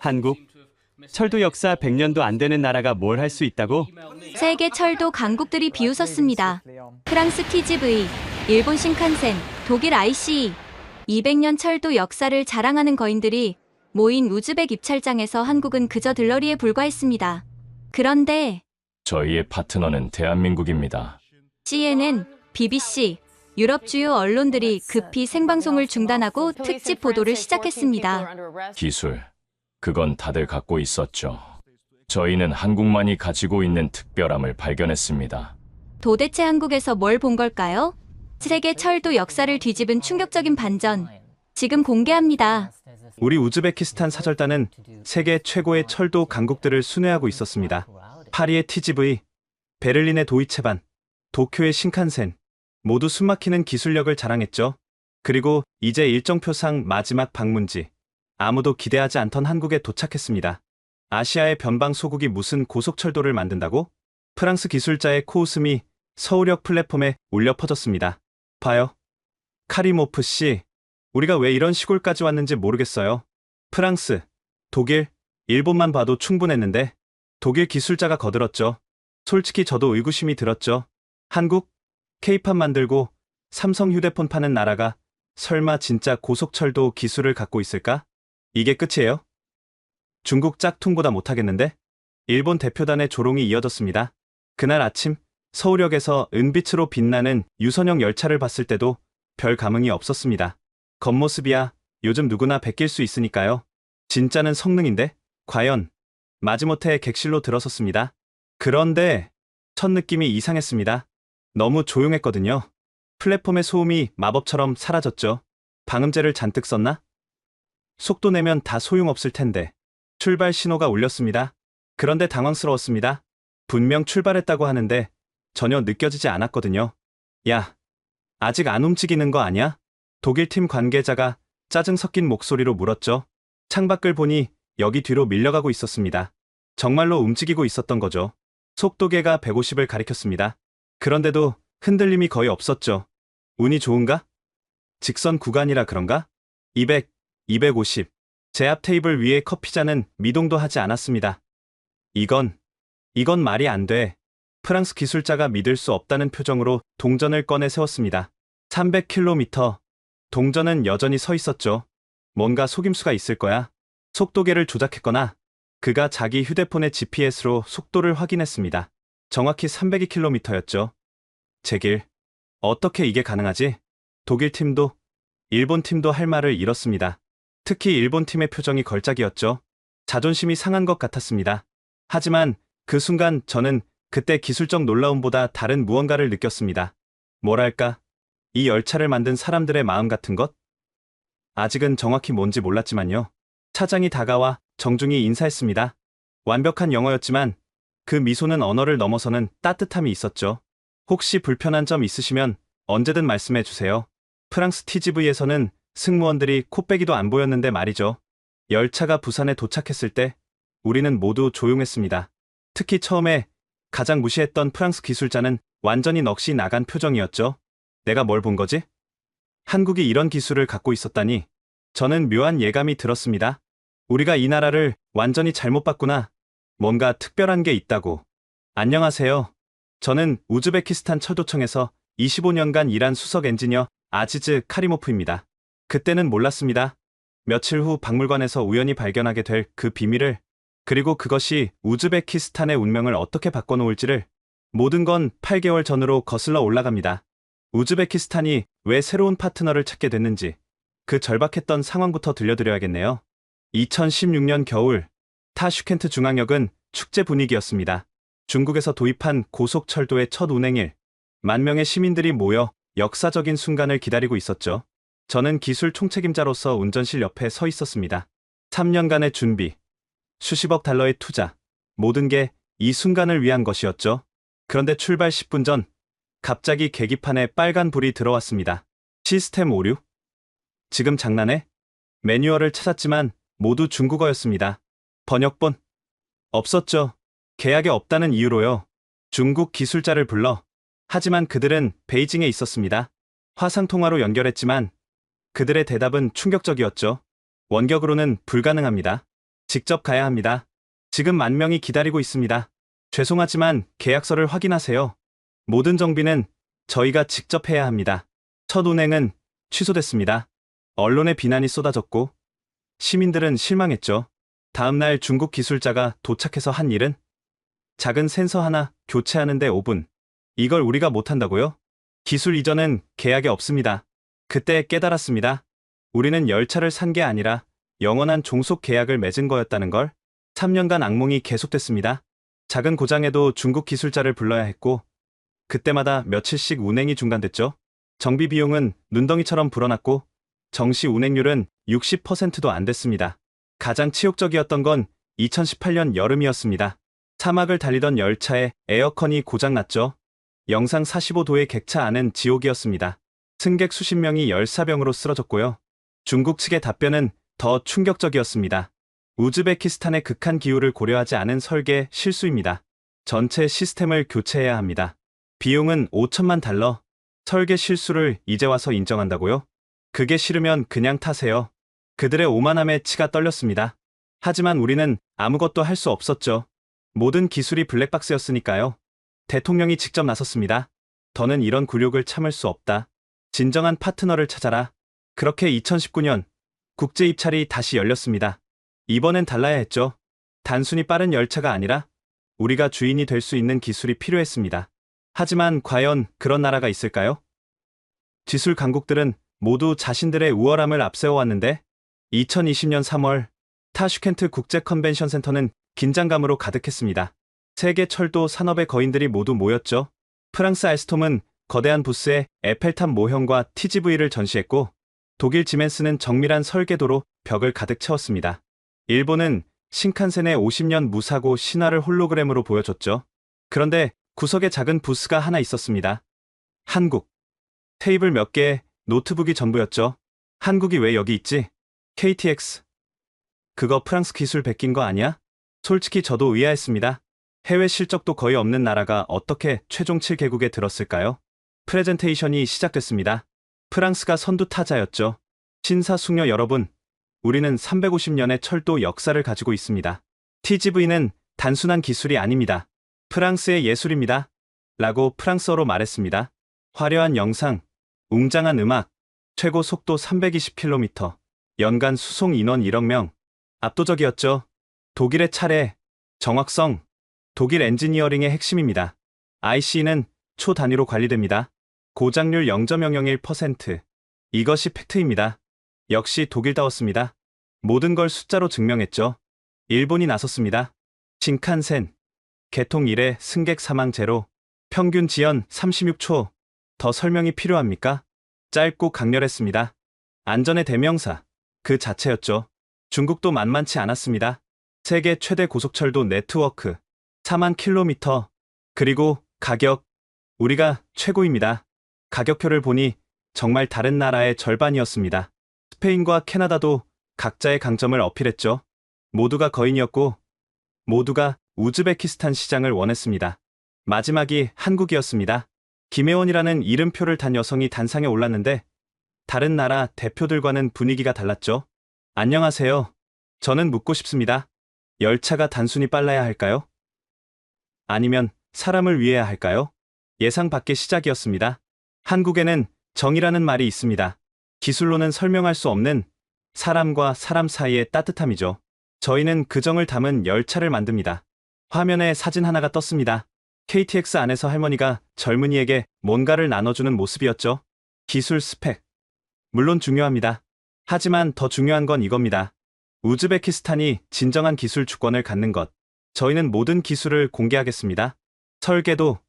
한국? 철도 역사 100년도 안 되는 나라가 뭘 할 수 있다고? 세계 철도 강국들이 비웃었습니다. 프랑스 TGV, 일본 신칸센, 독일 ICE, 200년 철도 역사를 자랑하는 거인들이 모인 우즈벡 입찰장에서 한국은 그저 들러리에 불과했습니다. 그런데 저희의 파트너는 대한민국입니다. CNN, BBC, 유럽 주요 언론들이 급히 생방송을 중단하고 특집 보도를 시작했습니다. 기술, 그건 다들 갖고 있었죠. 저희는 한국만이 가지고 있는 특별함을 발견했습니다. 도대체 한국에서 뭘 본 걸까요? 세계 철도 역사를 뒤집은 충격적인 반전. 지금 공개합니다. 우리 우즈베키스탄 사절단은 세계 최고의 철도 강국들을 순회하고 있었습니다. 파리의 TGV, 베를린의 도이체반, 도쿄의 신칸센, 모두 숨막히는 기술력을 자랑했죠. 그리고 이제 일정표상 마지막 방문지, 아무도 기대하지 않던 한국에 도착했습니다. 아시아의 변방 소국이 무슨 고속철도를 만든다고? 프랑스 기술자의 코웃음이 서울역 플랫폼에 울려 퍼졌습니다. 봐요. 카리모프 씨, 우리가 왜 이런 시골까지 왔는지 모르겠어요. 프랑스, 독일, 일본만 봐도 충분했는데 독일 기술자가 거들었죠. 솔직히 저도 의구심이 들었죠. 한국? K-팝 만들고 삼성 휴대폰 파는 나라가 설마 진짜 고속철도 기술을 갖고 있을까? 이게 끝이에요? 중국 짝퉁보다 못하겠는데? 일본 대표단의 조롱이 이어졌습니다. 그날 아침 서울역에서 은빛으로 빛나는 유선형 열차를 봤을 때도 별 감흥이 없었습니다. 겉모습이야 요즘 누구나 베낄 수 있으니까요. 진짜는 성능인데? 과연? 마지못해 객실로 들어섰습니다. 그런데 첫 느낌이 이상했습니다. 너무 조용했거든요. 플랫폼의 소음이 마법처럼 사라졌죠. 방음제를 잔뜩 썼나? 속도 내면 다 소용없을 텐데. 출발 신호가 울렸습니다. 그런데 당황스러웠습니다. 분명 출발했다고 하는데 전혀 느껴지지 않았거든요. 야, 아직 안 움직이는 거 아니야? 독일팀 관계자가 짜증 섞인 목소리로 물었죠. 창밖을 보니 여기 뒤로 밀려가고 있었습니다. 정말로 움직이고 있었던 거죠. 속도계가 150을 가리켰습니다. 그런데도 흔들림이 거의 없었죠. 운이 좋은가? 직선 구간이라 그런가? 200, 250. 제 앞 테이블 위에 커피잔은 미동도 하지 않았습니다. 이건 말이 안 돼. 프랑스 기술자가 믿을 수 없다는 표정으로 동전을 꺼내 세웠습니다. 300km. 동전은 여전히 서 있었죠. 뭔가 속임수가 있을 거야. 속도계를 조작했거나 그가 자기 휴대폰의 GPS로 속도를 확인했습니다. 정확히 302km였죠. 제길. 어떻게 이게 가능하지? 독일 팀도, 일본 팀도 할 말을 잃었습니다. 특히 일본 팀의 표정이 걸작이었죠. 자존심이 상한 것 같았습니다. 하지만 그 순간 저는 그때 기술적 놀라움보다 다른 무언가를 느꼈습니다. 뭐랄까, 이 열차를 만든 사람들의 마음 같은 것? 아직은 정확히 뭔지 몰랐지만요. 차장이 다가와 정중히 인사했습니다. 완벽한 영어였지만 그 미소는 언어를 넘어서는 따뜻함이 있었죠. 혹시 불편한 점 있으시면 언제든 말씀해 주세요. 프랑스 TGV에서는 승무원들이 코빼기도 안 보였는데 말이죠. 열차가 부산에 도착했을 때 우리는 모두 조용했습니다. 특히 처음에 가장 무시했던 프랑스 기술자는 완전히 넋이 나간 표정이었죠. 내가 뭘 본 거지? 한국이 이런 기술을 갖고 있었다니. 저는 묘한 예감이 들었습니다. 우리가 이 나라를 완전히 잘못 봤구나. 뭔가 특별한 게 있다고. 안녕하세요. 저는 우즈베키스탄 철도청에서 25년간 일한 수석 엔지니어 아지즈 카리모프입니다. 그때는 몰랐습니다. 며칠 후 박물관에서 우연히 발견하게 될 그 비밀을, 그리고 그것이 우즈베키스탄의 운명을 어떻게 바꿔놓을지를. 모든 건 8개월 전으로 거슬러 올라갑니다. 우즈베키스탄이 왜 새로운 파트너를 찾게 됐는지 그 절박했던 상황부터 들려드려야겠네요. 2016년 겨울, 타슈켄트 중앙역은 축제 분위기였습니다. 중국에서 도입한 고속철도의 첫 운행일, 10,000명의 시민들이 모여 역사적인 순간을 기다리고 있었죠. 저는 기술 총책임자로서 운전실 옆에 서 있었습니다. 3년간의 준비, 수십억 달러의 투자, 모든 게 이 순간을 위한 것이었죠. 그런데 출발 10분 전, 갑자기 계기판에 빨간 불이 들어왔습니다. 시스템 오류? 지금 장난해? 매뉴얼을 찾았지만 모두 중국어였습니다. 번역본? 없었죠. 계약에 없다는 이유로요. 중국 기술자를 불러. 하지만 그들은 베이징에 있었습니다. 화상통화로 연결했지만 그들의 대답은 충격적이었죠. 원격으로는 불가능합니다. 직접 가야 합니다. 지금 만 명이 기다리고 있습니다. 죄송하지만 계약서를 확인하세요. 모든 정비는 저희가 직접 해야 합니다. 첫 운행은 취소됐습니다. 언론의 비난이 쏟아졌고 시민들은 실망했죠. 다음날 중국 기술자가 도착해서 한 일은 작은 센서 하나 교체하는데 5분. 이걸 우리가 못한다고요? 기술 이전은 계약에 없습니다. 그때 깨달았습니다. 우리는 열차를 산 게 아니라 영원한 종속 계약을 맺은 거였다는 걸. 3년간 악몽이 계속됐습니다. 작은 고장에도 중국 기술자를 불러야 했고 그때마다 며칠씩 운행이 중단됐죠. 정비 비용은 눈덩이처럼 불어났고 정시 운행률은 60%도 안 됐습니다. 가장 치욕적이었던 건 2018년 여름이었습니다. 사막을 달리던 열차에 에어컨이 고장났죠. 영상 45도의 객차 안은 지옥이었습니다. 승객 수십 명이 열사병으로 쓰러졌고요. 중국 측의 답변은 더 충격적이었습니다. 우즈베키스탄의 극한 기후를 고려하지 않은 설계 실수입니다. 전체 시스템을 교체해야 합니다. 비용은 5천만 달러. 설계 실수를 이제 와서 인정한다고요? 그게 싫으면 그냥 타세요. 그들의 오만함에 치가 떨렸습니다. 하지만 우리는 아무것도 할 수 없었죠. 모든 기술이 블랙박스였으니까요. 대통령이 직접 나섰습니다. 더는 이런 굴욕을 참을 수 없다. 진정한 파트너를 찾아라. 그렇게 2019년 국제 입찰이 다시 열렸습니다. 이번엔 달라야 했죠. 단순히 빠른 열차가 아니라 우리가 주인이 될 수 있는 기술이 필요했습니다. 하지만 과연 그런 나라가 있을까요? 기술 강국들은 모두 자신들의 우월함을 앞세워왔는데 2020년 3월 타슈켄트 국제 컨벤션 센터는 긴장감으로 가득했습니다. 세계 철도 산업의 거인들이 모두 모였죠. 프랑스 알스톰은 거대한 부스에 에펠탑 모형과 TGV를 전시했고 독일 지멘스는 정밀한 설계도로 벽을 가득 채웠습니다. 일본은 신칸센의 50년 무사고 신화를 홀로그램으로 보여줬죠. 그런데 구석에 작은 부스가 하나 있었습니다. 한국. 테이블 몇 개에 노트북이 전부였죠. 한국이 왜 여기 있지? KTX. 그거 프랑스 기술 베낀 거 아니야? 솔직히 저도 의아했습니다. 해외 실적도 거의 없는 나라가 어떻게 최종 7개국에 들었을까요? 프레젠테이션이 시작됐습니다. 프랑스가 선두 타자였죠. 신사숙녀 여러분, 우리는 350년의 철도 역사를 가지고 있습니다. TGV는 단순한 기술이 아닙니다. 프랑스의 예술입니다. 라고 프랑스어로 말했습니다. 화려한 영상, 웅장한 음악, 최고 속도 320km, 연간 수송 인원 1억 명. 압도적이었죠. 독일의 차례, 정확성, 독일 엔지니어링의 핵심입니다. IC는 초 단위로 관리됩니다. 고장률 0.001%. 이것이 팩트입니다. 역시 독일다웠습니다. 모든 걸 숫자로 증명했죠. 일본이 나섰습니다. 신칸센. 개통 이래 승객 사망 제로. 평균 지연 36초. 더 설명이 필요합니까? 짧고 강렬했습니다. 안전의 대명사. 그 자체였죠. 중국도 만만치 않았습니다. 세계 최대 고속철도 네트워크. 4만 킬로미터. 그리고 가격. 우리가 최고입니다. 가격표를 보니 정말 다른 나라의 절반이었습니다. 스페인과 캐나다도 각자의 강점을 어필했죠. 모두가 거인이었고 모두가 우즈베키스탄 시장을 원했습니다. 마지막이 한국이었습니다. 김혜원이라는 이름표를 단 여성이 단상에 올랐는데 다른 나라 대표들과는 분위기가 달랐죠. 안녕하세요. 저는 묻고 싶습니다. 열차가 단순히 빨라야 할까요? 아니면 사람을 위해야 할까요? 예상 밖의 시작이었습니다. 한국에는 정이라는 말이 있습니다. 기술로는 설명할 수 없는 사람과 사람 사이의 따뜻함이죠. 저희는 그 정을 담은 열차를 만듭니다. 화면에 사진 하나가 떴습니다. KTX 안에서 할머니가 젊은이에게 뭔가를 나눠주는 모습이었죠. 기술 스펙. 물론 중요합니다. 하지만 더 중요한 건 이겁니다. 우즈베키스탄이 진정한 기술 주권을 갖는 것. 저희는 모든 기술을 공개하겠습니다. 설계도,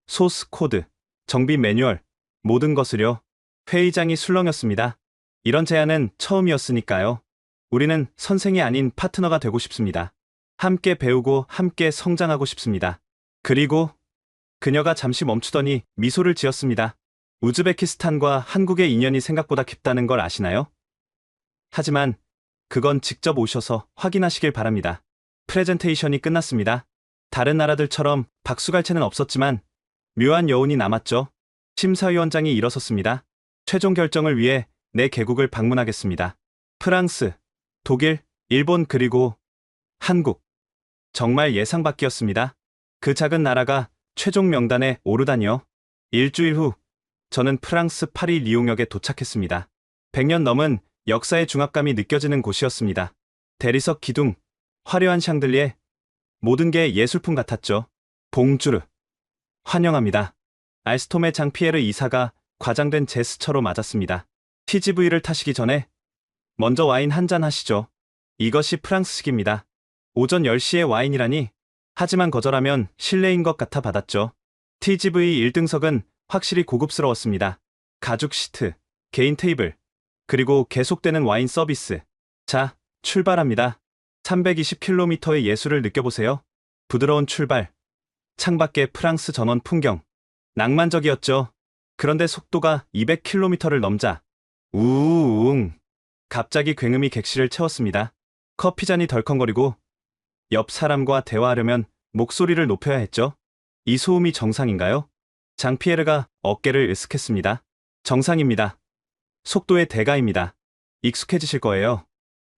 소스 코드, 정비 매뉴얼, 모든 것을요. 회의장이 술렁였습니다. 이런 제안은 처음이었으니까요. 우리는 선생이 아닌 파트너가 되고 싶습니다. 함께 배우고 함께 성장하고 싶습니다. 그리고 그녀가 잠시 멈추더니 미소를 지었습니다. 우즈베키스탄과 한국의 인연이 생각보다 깊다는 걸 아시나요? 하지만 그건 직접 오셔서 확인하시길 바랍니다. 프레젠테이션이 끝났습니다. 다른 나라들처럼 박수갈채는 없었지만 묘한 여운이 남았죠. 심사위원장이 일어섰습니다. 최종 결정을 위해 네 개국을 방문하겠습니다. 프랑스, 독일, 일본 그리고 한국. 정말 예상 밖이었습니다. 그 작은 나라가 최종 명단에 오르다니요. 일주일 후 저는 프랑스 파리 리옹역에 도착했습니다. 100년 넘은 역사의 중압감이 느껴지는 곳이었습니다. 대리석 기둥, 화려한 샹들리에 모든 게 예술품 같았죠. 봉주르. 환영합니다. 알스톰의 장피에르 이사가 과장된 제스처로 맞았습니다. TGV를 타시기 전에 먼저 와인 한 잔 하시죠. 이것이 프랑스식입니다. 오전 10시에 와인이라니. 하지만 거절하면 실례인 것 같아 받았죠. TGV 1등석은 확실히 고급스러웠습니다. 가죽 시트, 개인 테이블, 그리고 계속되는 와인 서비스. 자, 출발합니다. 320km의 예술을 느껴보세요. 부드러운 출발. 창밖의 프랑스 전원 풍경. 낭만적이었죠. 그런데 속도가 200km를 넘자 우웅. 갑자기 굉음이 객실을 채웠습니다. 커피잔이 덜컹거리고 옆 사람과 대화하려면 목소리를 높여야 했죠. 이 소음이 정상인가요? 장피에르가 어깨를 으쓱했습니다. 정상입니다. 속도의 대가입니다. 익숙해지실 거예요.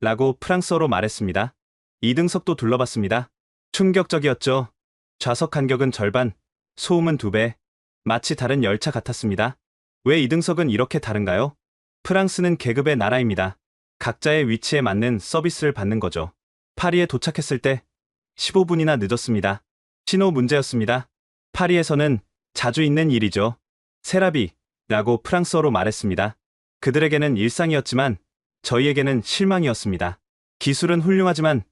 라고 프랑스어로 말했습니다. 2등석도 둘러봤습니다. 충격적이었죠. 좌석 간격은 절반, 소음은 2배. 마치 다른 열차 같았습니다. 왜 2등석은 이렇게 다른가요? 프랑스는 계급의 나라입니다. 각자의 위치에 맞는 서비스를 받는 거죠. 파리에 도착했을 때 15분이나 늦었습니다. 신호 문제였습니다. 파리에서는 자주 있는 일이죠. 세라비라고 프랑스어로 말했습니다. 그들에게는 일상이었지만 저희에게는 실망이었습니다. 기술은 훌륭하지만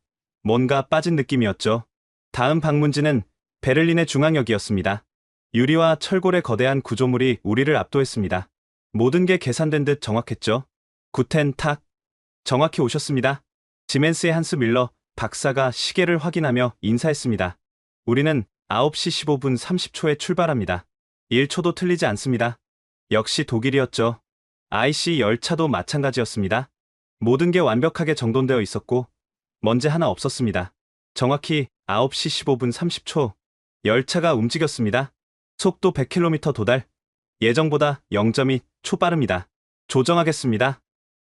뭔가 빠진 느낌이었죠. 다음 방문지는 베를린의 중앙역이었습니다. 유리와 철골의 거대한 구조물이 우리를 압도했습니다. 모든 게 계산된 듯 정확했죠. 구텐 탁. 정확히 오셨습니다. 지멘스의 한스 밀러 박사가 시계를 확인하며 인사했습니다. 우리는 9시 15분 30초에 출발합니다. 1초도 틀리지 않습니다. 역시 독일이었죠. IC 열차도 마찬가지였습니다. 모든 게 완벽하게 정돈되어 있었고 먼지 하나 없었습니다. 정확히 9시 15분 30초 열차가 움직였습니다. 속도 100km 도달. 예정보다 0.2초 빠릅니다. 조정하겠습니다.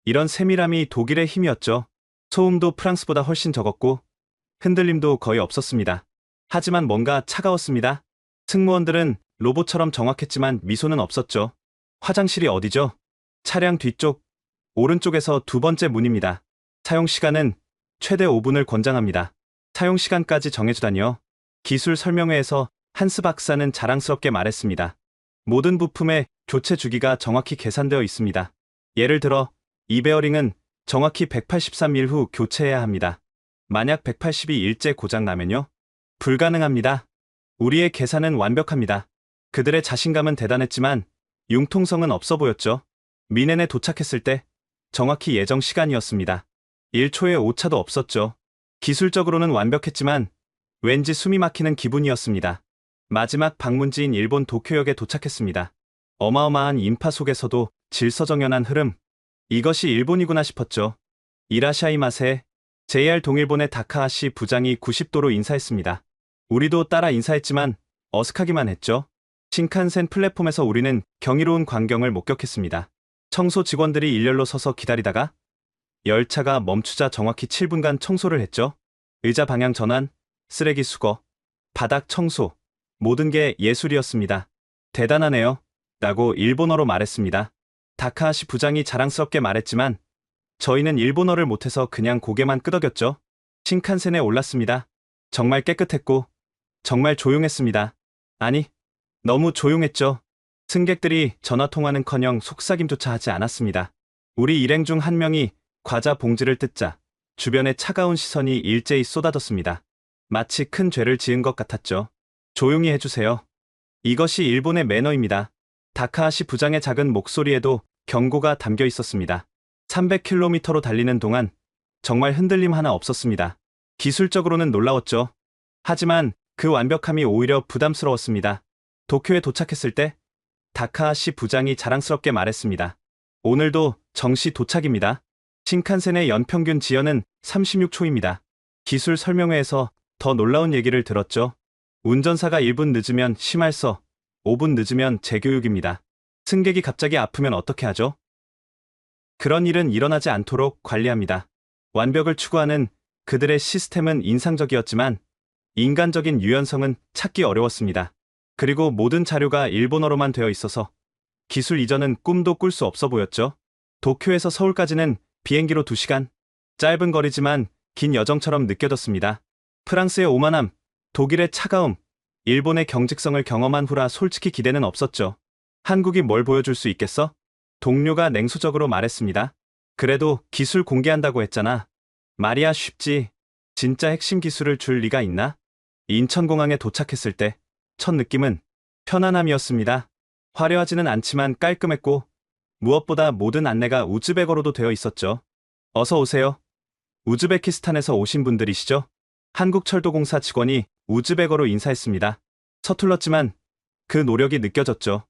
이런 세밀함이 독일의 힘이었죠. 소음도 프랑스보다 훨씬 적었고 흔들림도 거의 없었습니다. 하지만 뭔가 차가웠습니다. 승무원들은 로봇처럼 정확했지만 미소는 없었죠. 화장실이 어디죠? 차량 뒤쪽, 오른쪽에서 두 번째 문입니다. 사용시간은 최대 5분을 권장합니다. 사용시간까지 정해주다니요. 기술 설명회에서 한스 박사는 자랑스럽게 말했습니다. 모든 부품의 교체 주기가 정확히 계산되어 있습니다. 예를 들어 이 베어링은 정확히 183일 후 교체해야 합니다. 만약 182일째 고장 나면요? 불가능합니다. 우리의 계산은 완벽합니다. 그들의 자신감은 대단했지만 융통성은 없어 보였죠. 미넨에 도착했을 때 정확히 예정 시간이었습니다. 1초의 오차도 없었죠. 기술적으로는 완벽했지만 왠지 숨이 막히는 기분이었습니다. 마지막 방문지인 일본 도쿄역에 도착했습니다. 어마어마한 인파 속에서도 질서정연한 흐름. 이것이 일본이구나 싶었죠. 이라샤이마세. JR 동일본의 다카하시 부장이 90도로 인사했습니다. 우리도 따라 인사했지만 어색하기만 했죠. 신칸센 플랫폼에서 우리는 경이로운 광경을 목격했습니다. 청소 직원들이 일렬로 서서 기다리다가 열차가 멈추자 정확히 7분간 청소를 했죠. 의자 방향 전환, 쓰레기 수거, 바닥 청소, 모든 게 예술이었습니다. 대단하네요. 라고 일본어로 말했습니다. 다카하시 부장이 자랑스럽게 말했지만 저희는 일본어를 못해서 그냥 고개만 끄덕였죠. 신칸센에 올랐습니다. 정말 깨끗했고 정말 조용했습니다. 아니, 너무 조용했죠. 승객들이 전화통화는커녕 속삭임조차 하지 않았습니다. 우리 일행 중 한 명이 과자 봉지를 뜯자 주변에 차가운 시선이 일제히 쏟아졌습니다. 마치 큰 죄를 지은 것 같았죠. 조용히 해주세요. 이것이 일본의 매너입니다. 다카하시 부장의 작은 목소리에도 경고가 담겨 있었습니다. 300km로 달리는 동안 정말 흔들림 하나 없었습니다. 기술적으로는 놀라웠죠. 하지만 그 완벽함이 오히려 부담스러웠습니다. 도쿄에 도착했을 때 다카하시 부장이 자랑스럽게 말했습니다. 오늘도 정시 도착입니다. 신칸센의 연평균 지연은 36초입니다. 기술 설명회에서 더 놀라운 얘기를 들었죠. 운전사가 1분 늦으면 심할서, 5분 늦으면 재교육입니다. 승객이 갑자기 아프면 어떻게 하죠? 그런 일은 일어나지 않도록 관리합니다. 완벽을 추구하는 그들의 시스템은 인상적이었지만 인간적인 유연성은 찾기 어려웠습니다. 그리고 모든 자료가 일본어로만 되어 있어서 기술 이전은 꿈도 꿀 수 없어 보였죠. 도쿄에서 서울까지는 비행기로 2시간. 짧은 거리지만 긴 여정처럼 느껴졌습니다. 프랑스의 오만함, 독일의 차가움, 일본의 경직성을 경험한 후라 솔직히 기대는 없었죠. 한국이 뭘 보여줄 수 있겠어? 동료가 냉소적으로 말했습니다. 그래도 기술 공개한다고 했잖아. 말이야 쉽지. 진짜 핵심 기술을 줄 리가 있나? 인천공항에 도착했을 때 첫 느낌은 편안함이었습니다. 화려하지는 않지만 깔끔했고 무엇보다 모든 안내가 우즈베거로도 되어 있었죠. 어서 오세요. 우즈베키스탄에서 오신 분들이시죠? 한국철도공사 직원이 우즈베거로 인사했습니다. 서툴렀지만 그 노력이 느껴졌죠.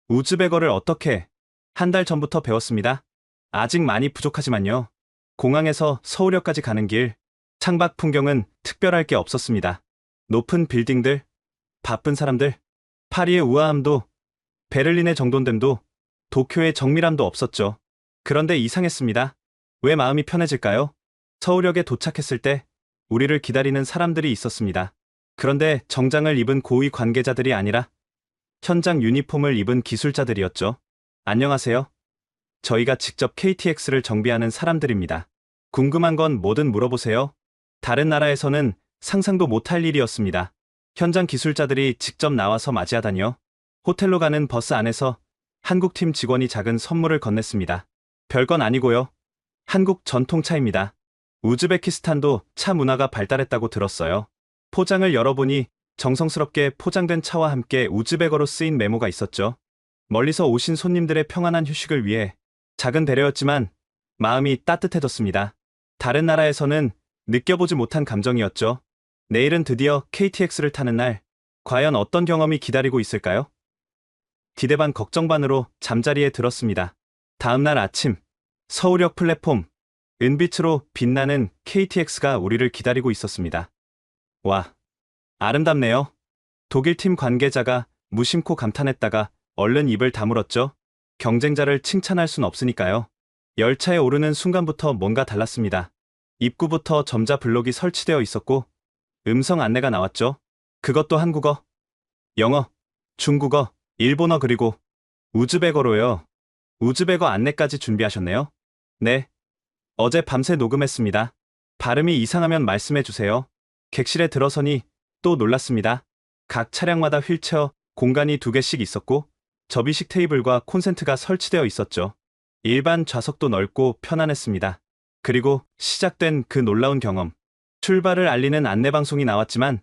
우즈베거를 어떻게? 한 달 전부터 배웠습니다. 아직 많이 부족하지만요. 공항에서 서울역까지 가는 길, 창밖 풍경은 특별할 게 없었습니다. 높은 빌딩들, 바쁜 사람들, 파리의 우아함도, 베를린의 정돈됨도, 도쿄의 정밀함도 없었죠. 그런데 이상했습니다. 왜 마음이 편해질까요? 서울역에 도착했을 때 우리를 기다리는 사람들이 있었습니다. 그런데 정장을 입은 고위 관계자들이 아니라 현장 유니폼을 입은 기술자들이었죠. 안녕하세요. 저희가 직접 KTX를 정비하는 사람들입니다. 궁금한 건 뭐든 물어보세요. 다른 나라에서는 상상도 못할 일이었습니다. 현장 기술자들이 직접 나와서 맞이하다니요. 호텔로 가는 버스 안에서 한국팀 직원이 작은 선물을 건넸습니다. 별건 아니고요. 한국 전통차입니다. 우즈베키스탄도 차 문화가 발달했다고 들었어요. 포장을 열어보니 정성스럽게 포장된 차와 함께 우즈베거로 쓰인 메모가 있었죠. 멀리서 오신 손님들의 평안한 휴식을 위해 작은 배려였지만 마음이 따뜻해졌습니다. 다른 나라에서는 느껴보지 못한 감정이었죠. 내일은 드디어 KTX를 타는 날, 과연 어떤 경험이 기다리고 있을까요? 기대 반 걱정 반으로 잠자리에 들었습니다. 다음 날 아침, 서울역 플랫폼, 은빛으로 빛나는 KTX가 우리를 기다리고 있었습니다. 와, 아름답네요. 독일팀 관계자가 무심코 감탄했다가 얼른 입을 다물었죠. 경쟁자를 칭찬할 순 없으니까요. 열차에 오르는 순간부터 뭔가 달랐습니다. 입구부터 점자 블록이 설치되어 있었고 음성 안내가 나왔죠. 그것도 한국어, 영어, 중국어, 일본어 그리고 우즈베거로요. 우즈베거 안내까지 준비하셨네요. 네. 어제 밤새 녹음했습니다. 발음이 이상하면 말씀해 주세요. 객실에 들어서니 또 놀랐습니다. 각 차량마다 휠체어, 공간이 2개씩 있었고 접이식 테이블과 콘센트가 설치되어 있었죠. 일반 좌석도 넓고 편안했습니다. 그리고 시작된 그 놀라운 경험. 출발을 알리는 안내방송이 나왔지만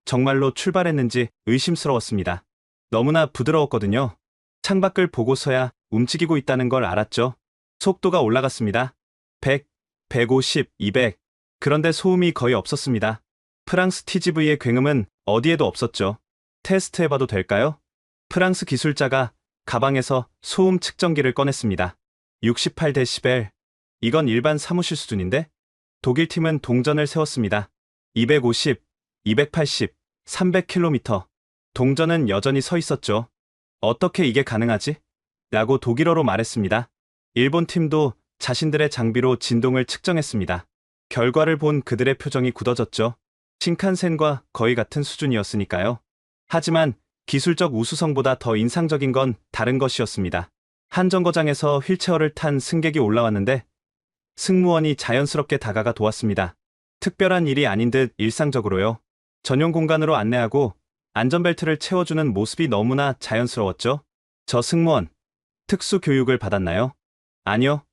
정말로 출발했는지 의심스러웠습니다. 너무나 부드러웠거든요. 창밖을 보고서야 움직이고 있다는 걸 알았죠. 속도가 올라갔습니다. 100, 150, 200. 그런데 소음이 거의 없었습니다. 프랑스 TGV의 굉음은 어디에도 없었죠. 테스트해봐도 될까요? 프랑스 기술자가 가방에서 소음 측정기를 꺼냈습니다. 68데시벨. 이건 일반 사무실 수준인데? 독일 팀은 동전을 세웠습니다. 250, 280, 300km. 동전은 여전히 서 있었죠. 어떻게 이게 가능하지? 라고 독일어로 말했습니다. 일본 팀도 자신들의 장비로 진동을 측정했습니다. 결과를 본 그들의 표정이 굳어졌죠. 신칸센과 거의 같은 수준이었으니까요. 하지만 기술적 우수성보다 더 인상적인 건 다른 것이었습니다. 한 정거장에서 휠체어를 탄 승객이 올라왔는데 승무원이 자연스럽게 다가가 도왔습니다. 특별한 일이 아닌 듯 일상적으로요. 전용 공간으로 안내하고 안전벨트를 채워주는 모습이 너무나 자연스러웠죠. 저 승무원, 특수 교육을 받았나요? 아니요.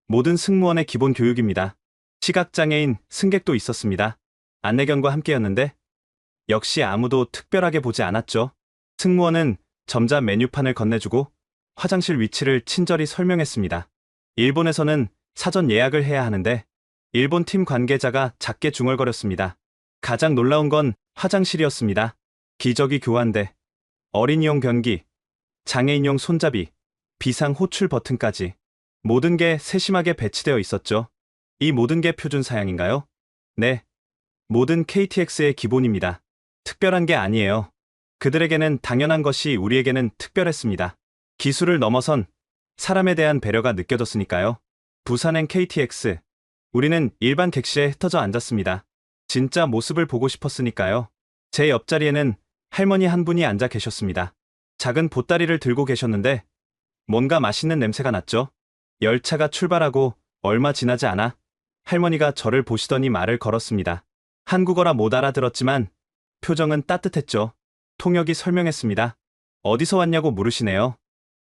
모든 승무원의 기본 교육입니다. 시각장애인 승객도 있었습니다. 안내견과 함께였는데 역시 아무도 특별하게 보지 않았죠. 승무원은 점자 메뉴판을 건네주고 화장실 위치를 친절히 설명했습니다. 일본에서는 사전 예약을 해야 하는데 일본 팀 관계자가 작게 중얼거렸습니다. 가장 놀라운 건 화장실이었습니다. 기저귀 교환대, 어린이용 변기, 장애인용 손잡이, 비상 호출 버튼까지 모든 게 세심하게 배치되어 있었죠. 이 모든 게 표준 사양인가요? 네. 모든 KTX의 기본입니다. 특별한 게 아니에요. 그들에게는 당연한 것이 우리에게는 특별했습니다. 기술을 넘어선 사람에 대한 배려가 느껴졌으니까요. 부산행 KTX, 우리는 일반 객실에 흩어져 앉았습니다. 진짜 모습을 보고 싶었으니까요. 제 옆자리에는 할머니 한 분이 앉아 계셨습니다. 작은 보따리를 들고 계셨는데 뭔가 맛있는 냄새가 났죠. 열차가 출발하고 얼마 지나지 않아 할머니가 저를 보시더니 말을 걸었습니다. 한국어라 못 알아들었지만 표정은 따뜻했죠. 통역이 설명했습니다. 어디서 왔냐고 물으시네요.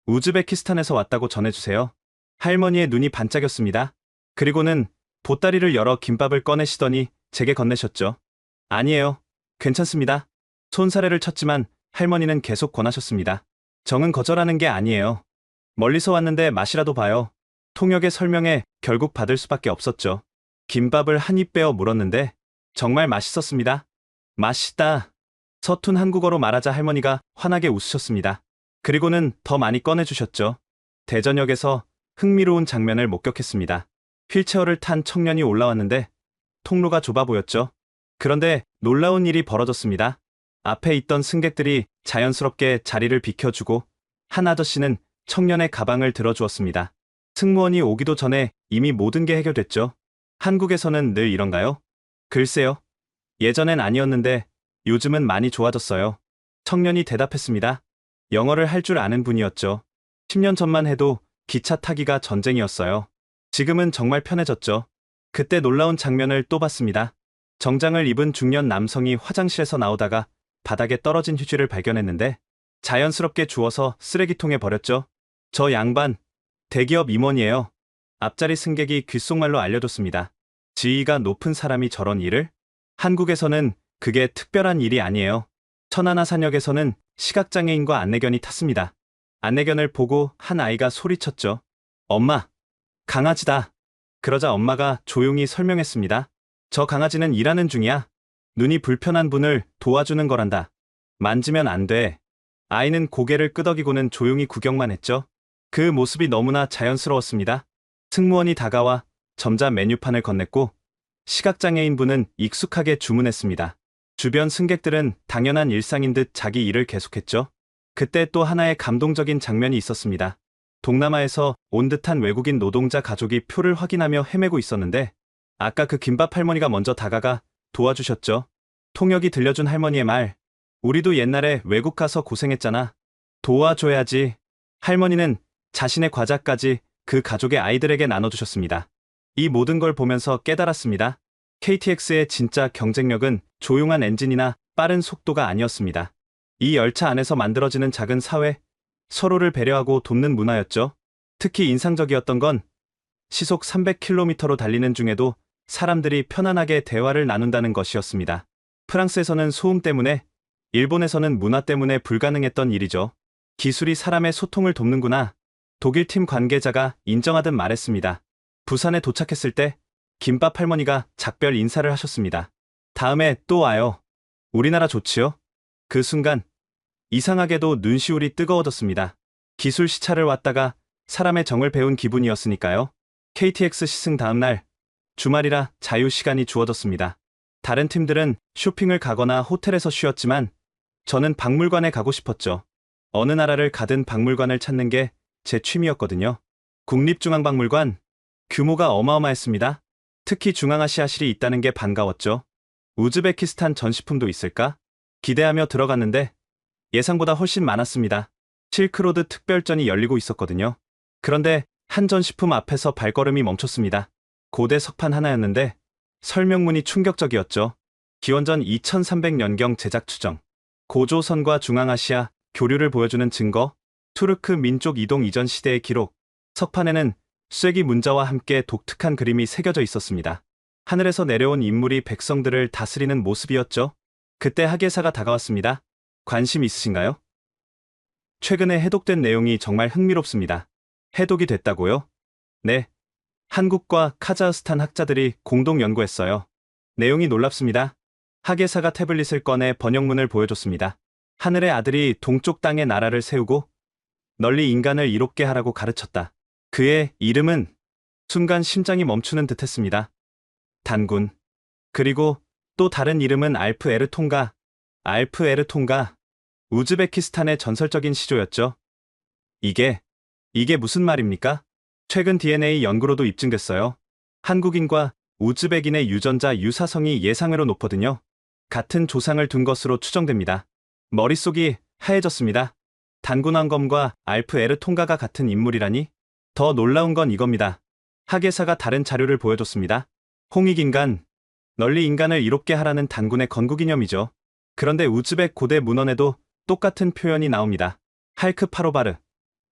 우즈베키스탄에서 왔다고 전해주세요. 할머니의 눈이 반짝였습니다. 그리고는 보따리를 열어 김밥을 꺼내시더니 제게 건네셨죠. 아니에요. 괜찮습니다. 손사래를 쳤지만 할머니는 계속 권하셨습니다. 정은 거절하는 게 아니에요. 멀리서 왔는데 맛이라도 봐요. 통역의 설명에 결국 받을 수밖에 없었죠. 김밥을 한 입 빼어 물었는데 정말 맛있었습니다. 맛있다. 서툰 한국어로 말하자 할머니가 환하게 웃으셨습니다. 그리고는 더 많이 꺼내주셨죠. 대전역에서 흥미로운 장면을 목격했습니다. 휠체어를 탄 청년이 올라왔는데 통로가 좁아 보였죠. 그런데 놀라운 일이 벌어졌습니다. 앞에 있던 승객들이 자연스럽게 자리를 비켜주고 한 아저씨는 청년의 가방을 들어주었습니다. 승무원이 오기도 전에 이미 모든 게 해결됐죠. 한국에서는 늘 이런가요? 글쎄요. 예전엔 아니었는데 요즘은 많이 좋아졌어요. 청년이 대답했습니다. 영어를 할 줄 아는 분이었죠. 10년 전만 해도 기차 타기가 전쟁이었어요. 지금은 정말 편해졌죠. 그때 놀라운 장면을 또 봤습니다. 정장을 입은 중년 남성이 화장실에서 나오다가 바닥에 떨어진 휴지를 발견했는데 자연스럽게 주워서 쓰레기통에 버렸죠. 저 양반, 대기업 임원이에요. 앞자리 승객이 귓속말로 알려줬습니다. 지위가 높은 사람이 저런 일을? 한국에서는 그게 특별한 일이 아니에요. 천안하산역에서는 시각장애인과 안내견이 탔습니다. 안내견을 보고 한 아이가 소리쳤죠. 엄마, 강아지다. 그러자 엄마가 조용히 설명했습니다. 저 강아지는 일하는 중이야. 눈이 불편한 분을 도와주는 거란다. 만지면 안 돼. 아이는 고개를 끄덕이고는 조용히 구경만 했죠. 그 모습이 너무나 자연스러웠습니다. 승무원이 다가와 점자 메뉴판을 건넸고 시각장애인 분은 익숙하게 주문했습니다. 주변 승객들은 당연한 일상인 듯 자기 일을 계속했죠. 그때 또 하나의 감동적인 장면이 있었습니다. 동남아에서 온 듯한 외국인 노동자 가족이 표를 확인하며 헤매고 있었는데 아까 그 김밥 할머니가 먼저 다가가 도와주셨죠. 통역이 들려준 할머니의 말. 우리도 옛날에 외국 가서 고생했잖아. 도와줘야지. 할머니는 자신의 과자까지 그 가족의 아이들에게 나눠주셨습니다. 이 모든 걸 보면서 깨달았습니다. KTX의 진짜 경쟁력은 조용한 엔진이나 빠른 속도가 아니었습니다. 이 열차 안에서 만들어지는 작은 사회, 서로를 배려하고 돕는 문화였죠. 특히 인상적이었던 건 시속 300km로 달리는 중에도 사람들이 편안하게 대화를 나눈다는 것이었습니다. 프랑스에서는 소음 때문에, 일본에서는 문화 때문에 불가능했던 일이죠. 기술이 사람의 소통을 돕는구나. 독일 팀 관계자가 인정하듯 말했습니다. 부산에 도착했을 때 김밥 할머니가 작별 인사를 하셨습니다. 다음에 또 와요. 우리나라 좋지요? 그 순간 이상하게도 눈시울이 뜨거워졌습니다. 기술 시차를 왔다가 사람의 정을 배운 기분이었으니까요. KTX 시승 다음 날 주말이라 자유 시간이 주어졌습니다. 다른 팀들은 쇼핑을 가거나 호텔에서 쉬었지만 저는 박물관에 가고 싶었죠. 어느 나라를 가든 박물관을 찾는 게 제 취미였거든요. 국립중앙박물관, 규모가 어마어마했습니다. 특히 중앙아시아실이 있다는 게 반가웠죠. 우즈베키스탄 전시품도 있을까? 기대하며 들어갔는데 예상보다 훨씬 많았습니다. 실크로드 특별전이 열리고 있었거든요. 그런데 한 전시품 앞에서 발걸음이 멈췄습니다. 고대 석판 하나였는데 설명문이 충격적이었죠. 기원전 2300년경 제작 추정. 고조선과 중앙아시아 교류를 보여주는 증거, 투르크 민족 이동 이전 시대의 기록. 석판에는 쐐기 문자와 함께 독특한 그림이 새겨져 있었습니다. 하늘에서 내려온 인물이 백성들을 다스리는 모습이었죠. 그때 학예사가 다가왔습니다. 관심 있으신가요? 최근에 해독된 내용이 정말 흥미롭습니다. 해독이 됐다고요? 네. 한국과 카자흐스탄 학자들이 공동 연구했어요. 내용이 놀랍습니다. 학예사가 태블릿을 꺼내 번역문을 보여줬습니다. 하늘의 아들이 동쪽 땅에 나라를 세우고 널리 인간을 이롭게 하라고 가르쳤다. 그의 이름은 순간 심장이 멈추는 듯했습니다. 단군. 그리고 또 다른 이름은 알프 에르통가. 알프 에르통가. 우즈베키스탄의 전설적인 시조였죠. 이게 무슨 말입니까? 최근 DNA 연구로도 입증됐어요. 한국인과 우즈벡인의 유전자 유사성이 예상외로 높거든요. 같은 조상을 둔 것으로 추정됩니다. 머릿속이 하얘졌습니다. 단군왕검과 알프 에르통가가 같은 인물이라니? 더 놀라운 건 이겁니다. 학예사가 다른 자료를 보여줬습니다. 홍익인간, 널리 인간을 이롭게 하라는 단군의 건국이념이죠. 그런데 우즈벡 고대 문헌에도 똑같은 표현이 나옵니다. 할크 파로바르,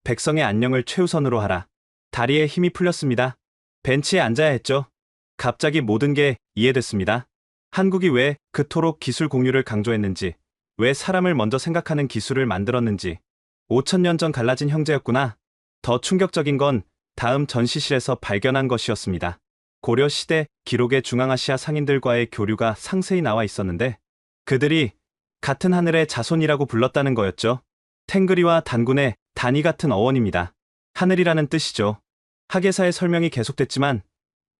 백성의 안녕을 최우선으로 하라. 다리에 힘이 풀렸습니다. 벤치에 앉아야 했죠. 갑자기 모든 게 이해됐습니다. 한국이 왜 그토록 기술 공유를 강조했는지, 왜 사람을 먼저 생각하는 기술을 만들었는지. 5,000년 전 갈라진 형제였구나. 더 충격적인 건 다음 전시실에서 발견한 것이었습니다. 고려 시대 기록에 중앙아시아 상인들과의 교류가 상세히 나와 있었는데 그들이 같은 하늘의 자손이라고 불렀다는 거였죠. 탱그리와 단군의 단이 같은 어원입니다. 하늘이라는 뜻이죠. 학예사의 설명이 계속됐지만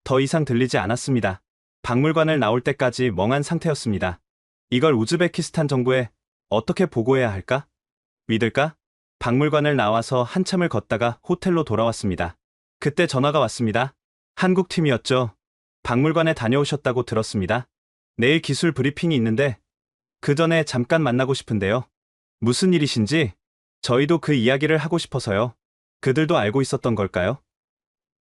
더 이상 들리지 않았습니다. 박물관을 나올 때까지 멍한 상태였습니다. 이걸 우즈베키스탄 정부에 어떻게 보고해야 할까? 믿을까? 박물관을 나와서 한참을 걷다가 호텔로 돌아왔습니다. 그때 전화가 왔습니다. 한국 팀이었죠. 박물관에 다녀오셨다고 들었습니다. 내일 기술 브리핑이 있는데 그 전에 잠깐 만나고 싶은데요. 무슨 일이신지 저희도 그 이야기를 하고 싶어서요. 그들도 알고 있었던 걸까요?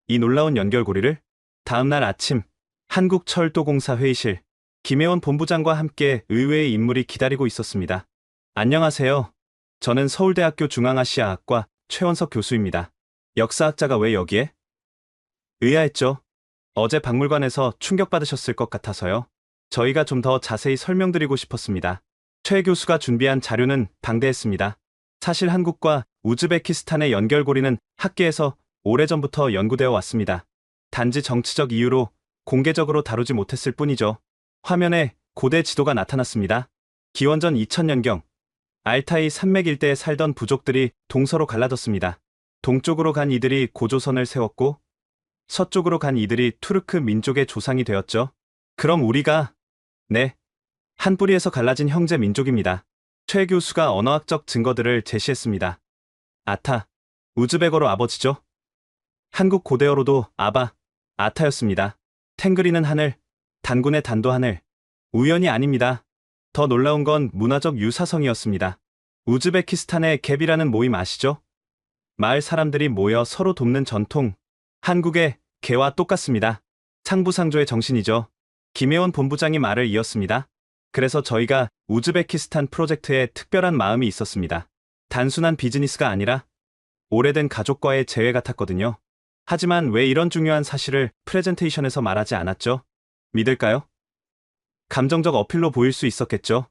이 놀라운 연결고리를? 다음날 아침 한국철도공사 회의실, 김혜원 본부장과 함께 의외의 인물이 기다리고 있었습니다. 안녕하세요. 저는 서울대학교 중앙아시아학과 최원석 교수입니다. 역사학자가 왜 여기에? 의아했죠. 어제 박물관에서 충격받으셨을 것 같아서요. 저희가 좀 더 자세히 설명드리고 싶었습니다. 최 교수가 준비한 자료는 방대했습니다. 사실 한국과 우즈베키스탄의 연결고리는 학계에서 오래전부터 연구되어 왔습니다. 단지 정치적 이유로 공개적으로 다루지 못했을 뿐이죠. 화면에 고대 지도가 나타났습니다. 기원전 2000년경 알타이 산맥 일대에 살던 부족들이 동서로 갈라졌습니다. 동쪽으로 간 이들이 고조선을 세웠고 서쪽으로 간 이들이 투르크 민족의 조상이 되었죠. 그럼 우리가 한 뿌리에서 갈라진 형제 민족입니다. 최 교수가 언어학적 증거들을 제시했습니다. 아타, 우즈벡어로 아버지죠. 한국 고대어로도 아바, 아타였습니다. 탱그리는 하늘, 단군의 단도 하늘. 우연이 아닙니다. 더 놀라운 건 문화적 유사성이었습니다. 우즈베키스탄의 갭이라는 모임 아시죠? 마을 사람들이 모여 서로 돕는 전통. 한국의 개와 똑같습니다. 상부상조의 정신이죠. 김혜원 본부장이 말을 이었습니다. 그래서 저희가 우즈베키스탄 프로젝트에 특별한 마음이 있었습니다. 단순한 비즈니스가 아니라 오래된 가족과의 재회 같았거든요. 하지만 왜 이런 중요한 사실을 프레젠테이션에서 말하지 않았죠? 믿을까요? 감정적 어필로 보일 수 있었겠죠.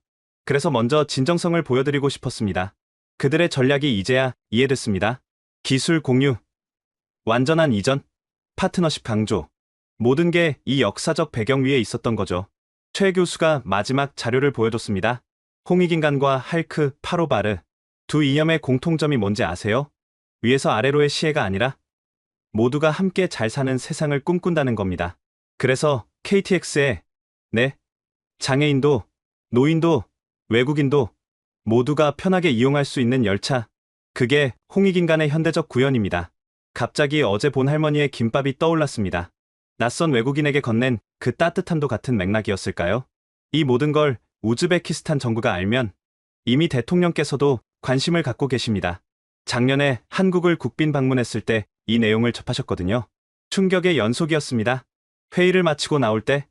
그래서 먼저 진정성을 보여드리고 싶었습니다. 그들의 전략이 이제야 이해됐습니다. 기술 공유, 완전한 이전, 파트너십 강조. 모든 게 이 역사적 배경 위에 있었던 거죠. 최 교수가 마지막 자료를 보여줬습니다. 홍익인간과 할크, 파로바르. 두 이념의 공통점이 뭔지 아세요? 위에서 아래로의 시혜가 아니라 모두가 함께 잘 사는 세상을 꿈꾼다는 겁니다. 그래서 KTX에 장애인도, 노인도, 외국인도 모두가 편하게 이용할 수 있는 열차. 그게 홍익인간의 현대적 구현입니다. 갑자기 어제 본 할머니의 김밥이 떠올랐습니다. 낯선 외국인에게 건넨 그 따뜻함도 같은 맥락이었을까요? 이 모든 걸 우즈베키스탄 정부가 알면 이미 대통령께서도 관심을 갖고 계십니다. 작년에 한국을 국빈 방문했을 때 이 내용을 접하셨거든요. 충격의 연속이었습니다. 회의를 마치고 나올 때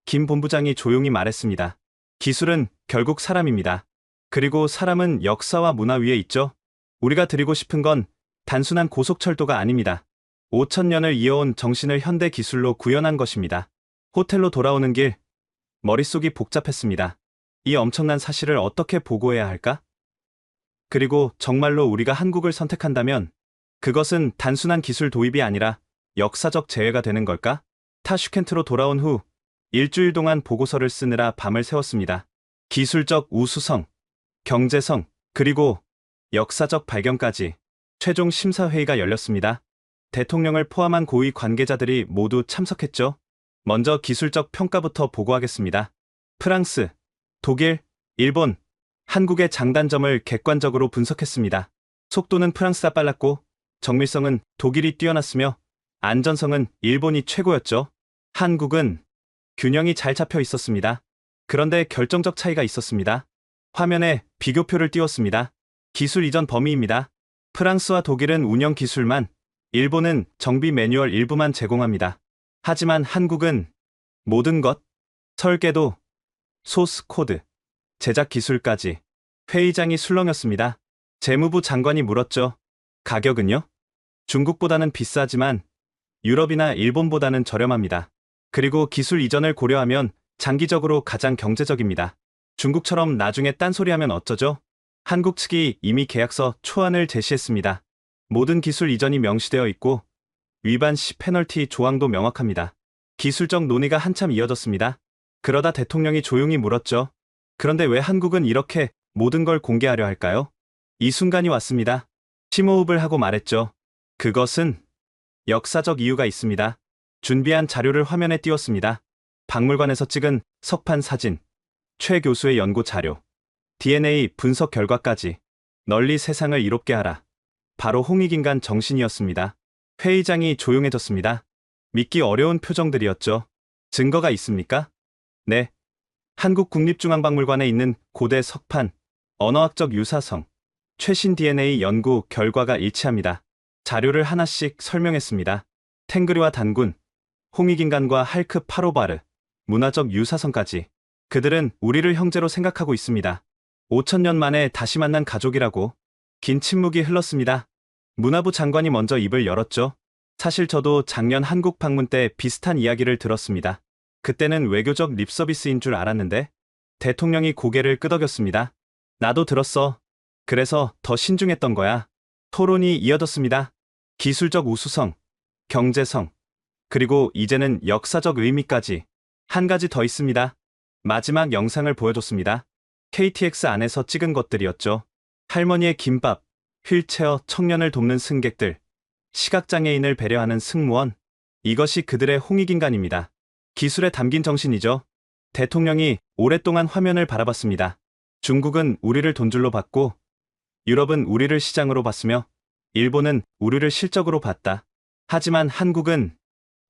김 본부장이 조용히 말했습니다. 기술은 결국 사람입니다. 그리고 사람은 역사와 문화 위에 있죠. 우리가 드리고 싶은 건 단순한 고속철도가 아닙니다. 5,000년을 이어온 정신을 현대 기술로 구현한 것입니다. 호텔로 돌아오는 길, 머릿속이 복잡했습니다. 이 엄청난 사실을 어떻게 보고해야 할까? 그리고 정말로 우리가 한국을 선택한다면 그것은 단순한 기술 도입이 아니라 역사적 재해가 되는 걸까? 타슈켄트로 돌아온 후 일주일 동안 보고서를 쓰느라 밤을 새웠습니다. 기술적 우수성, 경제성, 그리고 역사적 발견까지. 최종 심사회의가 열렸습니다. 대통령을 포함한 고위 관계자들이 모두 참석했죠. 먼저 기술적 평가부터 보고하겠습니다. 프랑스, 독일, 일본, 한국의 장단점을 객관적으로 분석했습니다. 속도는 프랑스가 빨랐고 정밀성은 독일이 뛰어났으며 안전성은 일본이 최고였죠. 한국은 균형이 잘 잡혀 있었습니다. 그런데 결정적 차이가 있었습니다. 화면에 비교표를 띄웠습니다. 기술 이전 범위입니다. 프랑스와 독일은 운영 기술만, 일본은 정비 매뉴얼 일부만 제공합니다. 하지만 한국은 모든 것, 설계도, 소스 코드, 제작 기술까지. 회의장이 술렁였습니다. 재무부 장관이 물었죠. 가격은요? 중국보다는 비싸지만 유럽이나 일본보다는 저렴합니다. 그리고 기술 이전을 고려하면 장기적으로 가장 경제적입니다. 중국처럼 나중에 딴소리하면 어쩌죠? 한국 측이 이미 계약서 초안을 제시했습니다. 모든 기술 이전이 명시되어 있고 위반 시 페널티 조항도 명확합니다. 기술적 논의가 한참 이어졌습니다. 그러다 대통령이 조용히 물었죠. 그런데 왜 한국은 이렇게 모든 걸 공개하려 할까요? 이 순간이 왔습니다. 심호흡을 하고 말했죠. 그것은 역사적 이유가 있습니다. 준비한 자료를 화면에 띄웠습니다. 박물관에서 찍은 석판 사진, 최 교수의 연구 자료, DNA 분석 결과까지 널리 세상을 이롭게 하라. 바로 홍익인간 정신이었습니다. 회의장이 조용해졌습니다. 믿기 어려운 표정들이었죠. 증거가 있습니까? 네. 한국국립중앙박물관에 있는 고대 석판, 언어학적 유사성, 최신 DNA 연구 결과가 일치합니다. 자료를 하나씩 설명했습니다. 탱그리와 단군, 홍익인간과 할크 파로바르, 문화적 유사성까지. 그들은 우리를 형제로 생각하고 있습니다. 5,000년 만에 다시 만난 가족이라고. 긴 침묵이 흘렀습니다. 문화부 장관이 먼저 입을 열었죠. 사실 저도 작년 한국 방문 때 비슷한 이야기를 들었습니다. 그때는 외교적 립서비스인 줄 알았는데 대통령이 고개를 끄덕였습니다. 나도 들었어. 그래서 더 신중했던 거야. 토론이 이어졌습니다. 기술적 우수성, 경제성, 그리고 이제는 역사적 의미까지. 한 가지 더 있습니다. 마지막 영상을 보여줬습니다. KTX 안에서 찍은 것들이었죠. 할머니의 김밥, 휠체어 청년을 돕는 승객들, 시각장애인을 배려하는 승무원. 이것이 그들의 홍익인간입니다. 기술에 담긴 정신이죠. 대통령이 오랫동안 화면을 바라봤습니다. 중국은 우리를 돈줄로 봤고, 유럽은 우리를 시장으로 봤으며, 일본은 우리를 실적으로 봤다. 하지만 한국은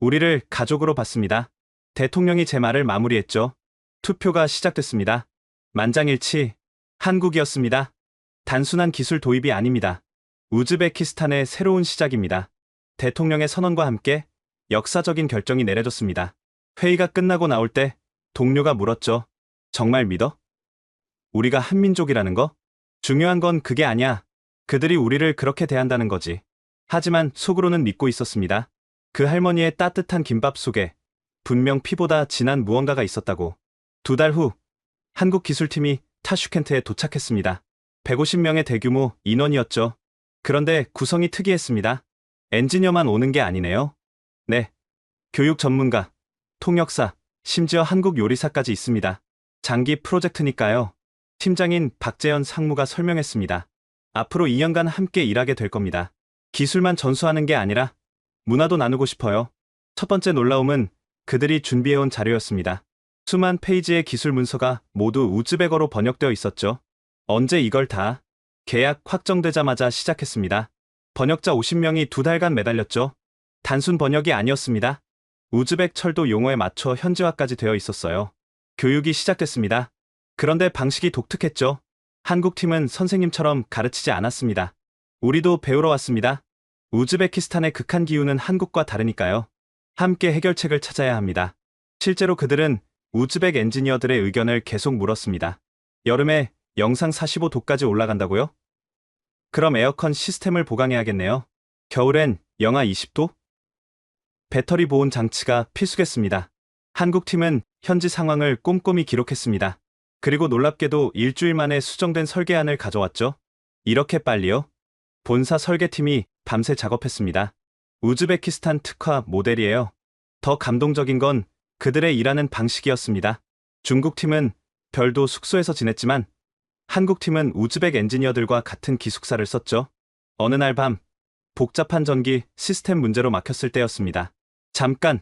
우리를 가족으로 봤습니다. 대통령이 제 말을 마무리했죠. 투표가 시작됐습니다. 만장일치, 한국이었습니다. 단순한 기술 도입이 아닙니다. 우즈베키스탄의 새로운 시작입니다. 대통령의 선언과 함께 역사적인 결정이 내려졌습니다. 회의가 끝나고 나올 때 동료가 물었죠. 정말 믿어? 우리가 한민족이라는 거? 중요한 건 그게 아니야. 그들이 우리를 그렇게 대한다는 거지. 하지만 속으로는 믿고 있었습니다. 그 할머니의 따뜻한 김밥 속에 분명 피보다 진한 무언가가 있었다고. 2달 후 한국 기술팀이 타슈켄트에 도착했습니다. 150명의 대규모 인원이었죠. 그런데 구성이 특이했습니다. 엔지니어만 오는 게 아니네요. 네. 교육 전문가, 통역사, 심지어 한국 요리사까지 있습니다. 장기 프로젝트니까요. 팀장인 박재현 상무가 설명했습니다. 앞으로 2년간 함께 일하게 될 겁니다. 기술만 전수하는 게 아니라 문화도 나누고 싶어요. 첫 번째 놀라움은 그들이 준비해온 자료였습니다. 수만 페이지의 기술 문서가 모두 우즈베거로 번역되어 있었죠. 언제 이걸 다? 계약 확정되자마자 시작했습니다. 번역자 50명이 2달간 매달렸죠. 단순 번역이 아니었습니다. 우즈벡 철도 용어에 맞춰 현지화까지 되어 있었어요. 교육이 시작됐습니다. 그런데 방식이 독특했죠. 한국 팀은 선생님처럼 가르치지 않았습니다. 우리도 배우러 왔습니다. 우즈베키스탄의 극한 기후는 한국과 다르니까요. 함께 해결책을 찾아야 합니다. 실제로 그들은 우즈벡 엔지니어들의 의견을 계속 물었습니다. 여름에 영상 45도까지 올라간다고요? 그럼 에어컨 시스템을 보강해야겠네요. 겨울엔 영하 20도? 배터리 보온 장치가 필수겠습니다. 한국 팀은 현지 상황을 꼼꼼히 기록했습니다. 그리고 놀랍게도 일주일 만에 수정된 설계안을 가져왔죠. 이렇게 빨리요? 본사 설계팀이 밤새 작업했습니다. 우즈베키스탄 특화 모델이에요. 더 감동적인 건 그들의 일하는 방식이었습니다. 중국 팀은 별도 숙소에서 지냈지만 한국 팀은 우즈벡 엔지니어들과 같은 기숙사를 썼죠. 어느 날 밤, 복잡한 전기 시스템 문제로 막혔을 때였습니다. 잠깐,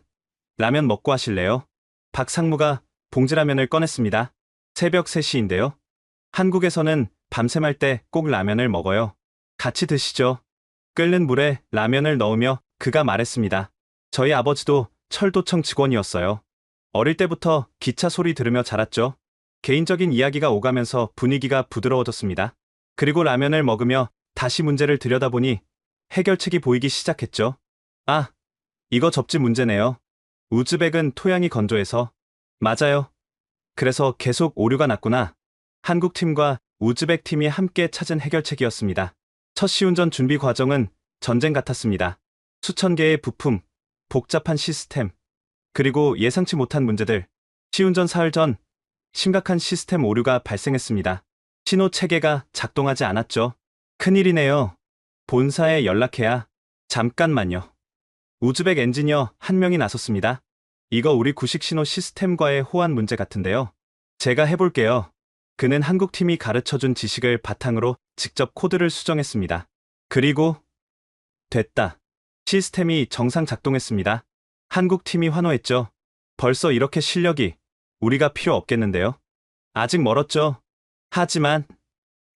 라면 먹고 하실래요? 박 상무가 봉지라면을 꺼냈습니다. 새벽 3시인데요. 한국에서는 밤샘할 때 꼭 라면을 먹어요. 같이 드시죠. 끓는 물에 라면을 넣으며 그가 말했습니다. 저희 아버지도 철도청 직원이었어요. 어릴 때부터 기차 소리 들으며 자랐죠. 개인적인 이야기가 오가면서 분위기가 부드러워졌습니다. 그리고 라면을 먹으며 다시 문제를 들여다보니 해결책이 보이기 시작했죠. 아, 이거 접지 문제네요. 우즈벡은 토양이 건조해서. 맞아요. 그래서 계속 오류가 났구나. 한국 팀과 우즈벡 팀이 함께 찾은 해결책이었습니다. 첫 시운전 준비 과정은 전쟁 같았습니다. 수천 개의 부품, 복잡한 시스템, 그리고 예상치 못한 문제들. 시운전 사흘 전 심각한 시스템 오류가 발생했습니다. 신호 체계가 작동하지 않았죠. 큰일이네요. 본사에 연락해야. 잠깐만요. 우즈벡 엔지니어 한 명이 나섰습니다. 이거 우리 구식 신호 시스템과의 호환 문제 같은데요. 제가 해볼게요. 그는 한국 팀이 가르쳐준 지식을 바탕으로 직접 코드를 수정했습니다. 그리고 됐다. 시스템이 정상 작동했습니다. 한국 팀이 환호했죠. 벌써 이렇게 실력이 우리가 필요 없겠는데요. 아직 멀었죠. 하지만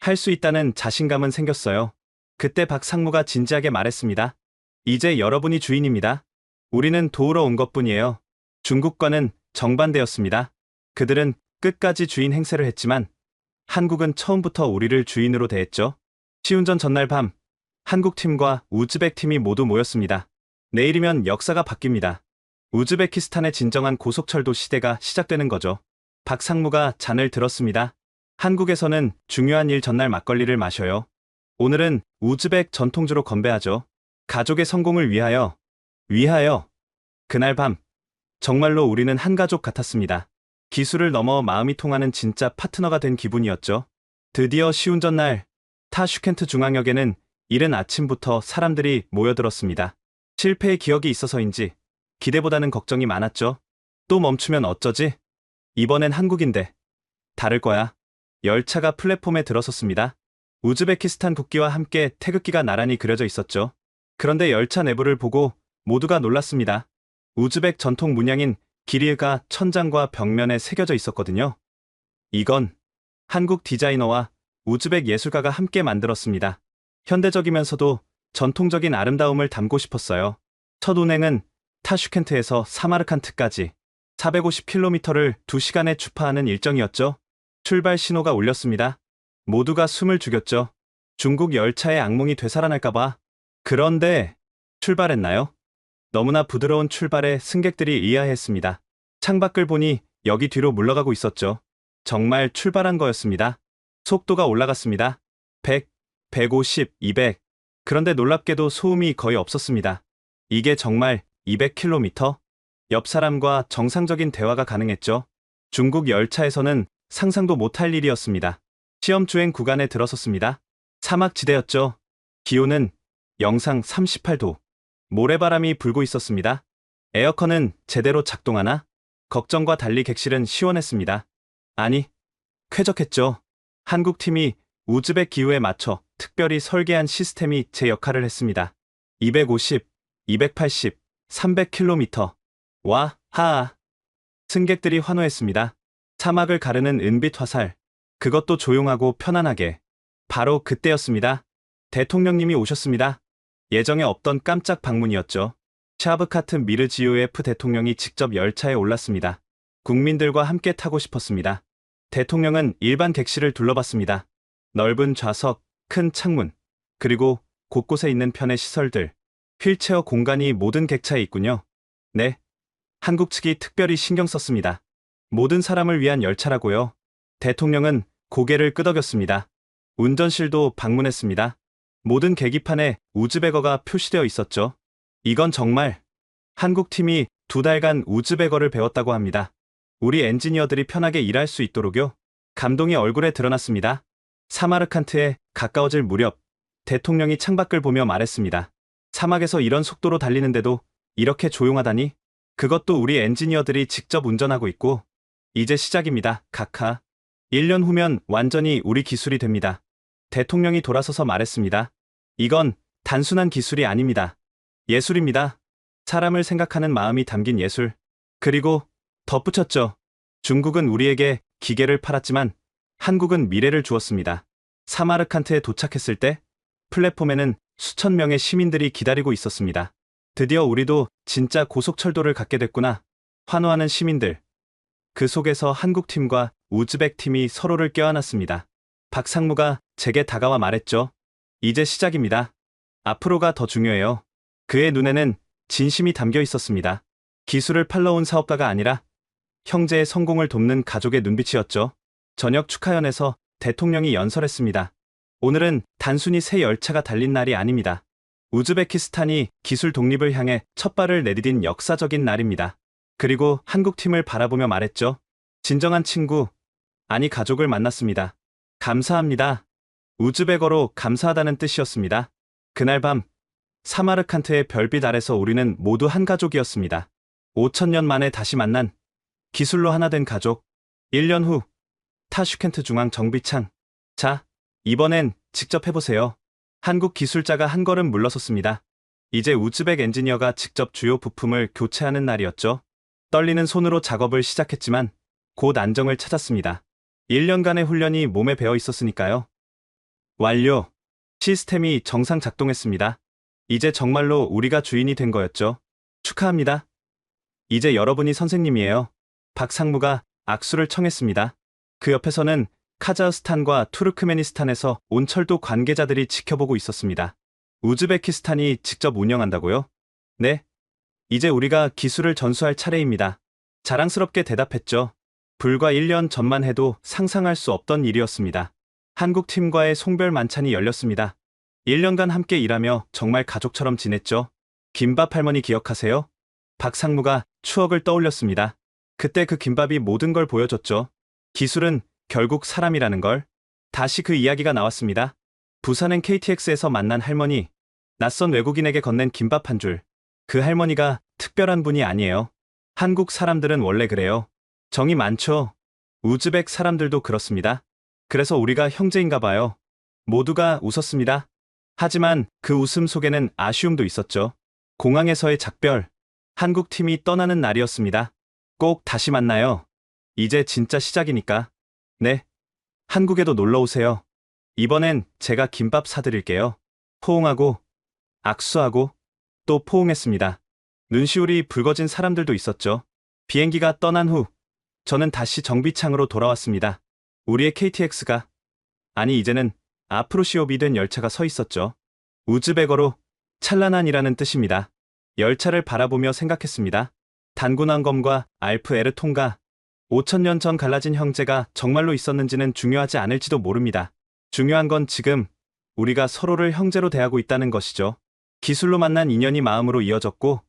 할 수 있다는 자신감은 생겼어요. 그때 박 상무가 진지하게 말했습니다. 이제 여러분이 주인입니다. 우리는 도우러 온 것뿐이에요. 중국과는 정반대였습니다. 그들은 끝까지 주인 행세를 했지만 한국은 처음부터 우리를 주인으로 대했죠. 시운전 전날 밤 한국 팀과 우즈벡 팀이 모두 모였습니다. 내일이면 역사가 바뀝니다. 우즈베키스탄의 진정한 고속철도 시대가 시작되는 거죠. 박 상무가 잔을 들었습니다. 한국에서는 중요한 일 전날 막걸리를 마셔요. 오늘은 우즈벡 전통주로 건배하죠. 가족의 성공을 위하여. 그날 밤 정말로 우리는 한 가족 같았습니다. 기술을 넘어 마음이 통하는 진짜 파트너가 된 기분이었죠. 드디어 시운전 날 타슈켄트 중앙역에는 이른 아침부터 사람들이 모여들었습니다. 실패의 기억이 있어서인지 기대보다는 걱정이 많았죠. 또 멈추면 어쩌지? 이번엔 한국인데 다를 거야. 열차가 플랫폼에 들어섰습니다. 우즈베키스탄 국기와 함께 태극기가 나란히 그려져 있었죠. 그런데 열차 내부를 보고 모두가 놀랐습니다. 우즈벡 전통 문양인 기리가 천장과 벽면에 새겨져 있었거든요. 이건 한국 디자이너와 우즈벡 예술가가 함께 만들었습니다. 현대적이면서도 전통적인 아름다움을 담고 싶었어요. 첫 운행은 타슈켄트에서 사마르칸트까지 450km를 2시간에 주파하는 일정이었죠. 출발 신호가 울렸습니다. 모두가 숨을 죽였죠. 중국 열차의 악몽이 되살아날까봐. 그런데 출발했나요? 너무나 부드러운 출발에 승객들이 의아해했습니다. 창밖을 보니 여기 뒤로 물러가고 있었죠. 정말 출발한 거였습니다. 속도가 올라갔습니다. 100, 150, 200. 그런데 놀랍게도 소음이 거의 없었습니다. 이게 정말 200km? 옆 사람과 정상적인 대화가 가능했죠. 중국 열차에서는 상상도 못할 일이었습니다. 시험 주행 구간에 들어섰습니다. 사막지대였죠. 기온은 영상 38도. 모래바람이 불고 있었습니다. 에어컨은 제대로 작동하나? 걱정과 달리 객실은 시원했습니다. 아니, 쾌적했죠. 한국 팀이 우즈벡 기후에 맞춰 특별히 설계한 시스템이 제 역할을 했습니다. 250, 280, 300km. 와, 하아. 승객들이 환호했습니다. 사막을 가르는 은빛 화살. 그것도 조용하고 편안하게. 바로 그때였습니다. 대통령님이 오셨습니다. 예정에 없던 깜짝 방문이었죠. 샤브카트 미르지요예프 대통령이 직접 열차에 올랐습니다. 국민들과 함께 타고 싶었습니다. 대통령은 일반 객실을 둘러봤습니다. 넓은 좌석, 큰 창문, 그리고 곳곳에 있는 편의 시설들. 휠체어 공간이 모든 객차에 있군요. 네. 한국 측이 특별히 신경 썼습니다. 모든 사람을 위한 열차라고요. 대통령은 고개를 끄덕였습니다. 운전실도 방문했습니다. 모든 계기판에 우즈벡어가 표시되어 있었죠. 이건 정말 한국 팀이 2달간 우즈벡어를 배웠다고 합니다. 우리 엔지니어들이 편하게 일할 수 있도록요. 감동이 얼굴에 드러났습니다. 사마르칸트에 가까워질 무렵 대통령이 창밖을 보며 말했습니다. 사막에서 이런 속도로 달리는데도 이렇게 조용하다니? 그것도 우리 엔지니어들이 직접 운전하고 있고 이제 시작입니다. 카카. 1년 후면 완전히 우리 기술이 됩니다. 대통령이 돌아서서 말했습니다. 이건 단순한 기술이 아닙니다. 예술입니다. 사람을 생각하는 마음이 담긴 예술. 그리고 덧붙였죠. 중국은 우리에게 기계를 팔았지만 한국은 미래를 주었습니다. 사마르칸트에 도착했을 때 플랫폼에는 수천 명의 시민들이 기다리고 있었습니다. 드디어 우리도 진짜 고속철도를 갖게 됐구나. 환호하는 시민들, 그 속에서 한국 팀과 우즈벡 팀이 서로를 껴안았습니다. 박상무가 제게 다가와 말했죠. 이제 시작입니다. 앞으로가 더 중요해요. 그의 눈에는 진심이 담겨 있었습니다. 기술을 팔러 온 사업가가 아니라 형제의 성공을 돕는 가족의 눈빛이었죠. 저녁 축하연에서 대통령이 연설했습니다. 오늘은 단순히 새 열차가 달린 날이 아닙니다. 우즈베키스탄이 기술 독립을 향해 첫 발을 내디딘 역사적인 날입니다. 그리고 한국팀을 바라보며 말했죠. 진정한 친구, 아니 가족을 만났습니다. 감사합니다. 우즈베거로 감사하다는 뜻이었습니다. 그날 밤 사마르칸트의 별빛 아래서 우리는 모두 한 가족이었습니다. 5,000년 만에 다시 만난 기술로 하나 된 가족. 1년 후 타슈켄트 중앙 정비창. 자, 이번엔 직접 해보세요. 한국 기술자가 한 걸음 물러섰습니다. 이제 우즈벡 엔지니어가 직접 주요 부품을 교체하는 날이었죠. 떨리는 손으로 작업을 시작했지만 곧 안정을 찾았습니다. 1년간의 훈련이 몸에 배어 있었으니까요. 완료. 시스템이 정상 작동했습니다. 이제 정말로 우리가 주인이 된 거였죠. 축하합니다. 이제 여러분이 선생님이에요. 박상무가 악수를 청했습니다. 그 옆에서는 카자흐스탄과 투르크메니스탄에서 온 철도 관계자들이 지켜보고 있었습니다. 우즈베키스탄이 직접 운영한다고요? 네. 이제 우리가 기술을 전수할 차례입니다. 자랑스럽게 대답했죠. 불과 1년 전만 해도 상상할 수 없던 일이었습니다. 한국 팀과의 송별 만찬이 열렸습니다. 1년간 함께 일하며 정말 가족처럼 지냈죠. 김밥 할머니 기억하세요? 박상무가 추억을 떠올렸습니다. 그때 그 김밥이 모든 걸 보여줬죠. 기술은 결국 사람이라는 걸. 다시 그 이야기가 나왔습니다. 부산행 KTX에서 만난 할머니. 낯선 외국인에게 건넨 김밥 한 줄. 그 할머니가 특별한 분이 아니에요. 한국 사람들은 원래 그래요. 정이 많죠. 우즈벡 사람들도 그렇습니다. 그래서 우리가 형제인가 봐요. 모두가 웃었습니다. 하지만 그 웃음 속에는 아쉬움도 있었죠. 공항에서의 작별. 한국 팀이 떠나는 날이었습니다. 꼭 다시 만나요. 이제 진짜 시작이니까. 네. 한국에도 놀러 오세요. 이번엔 제가 김밥 사드릴게요. 포옹하고, 악수하고, 또 포옹했습니다. 눈시울이 붉어진 사람들도 있었죠. 비행기가 떠난 후, 저는 다시 정비창으로 돌아왔습니다. 우리의 KTX가, 아니 이제는 아프로시옵이 된 열차가 서 있었죠. 우즈베거로 찬란한이라는 뜻입니다. 열차를 바라보며 생각했습니다. 단군왕검과 알프 에르통가 5,000년 전 갈라진 형제가 정말로 있었는지는 중요하지 않을지도 모릅니다. 중요한 건 지금 우리가 서로를 형제로 대하고 있다는 것이죠. 기술로 만난 인연이 마음으로 이어졌고